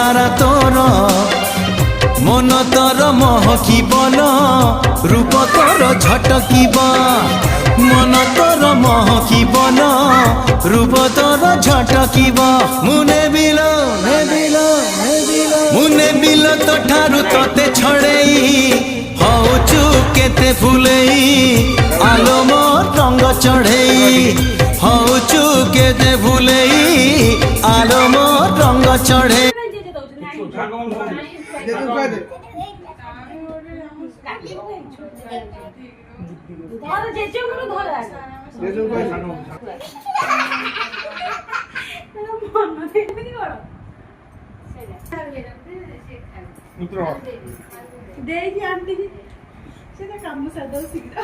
সারা তোর মন তোর মহকিবন রূপ তোর ঝটকিব মন তোর মহকিবন রূপ তোর ঝটকিব মুনে বিল মুনে বিল তো ঠারু তোতে ছড়েই হউচু কেতে ফুলেই আলো মোর রঙ্গ চढ़ेई হউচু কেতে ফুলেই আলো মোর রঙ্গ চढ़े দেখি আন্টি সেটা কাম সাদা শিখা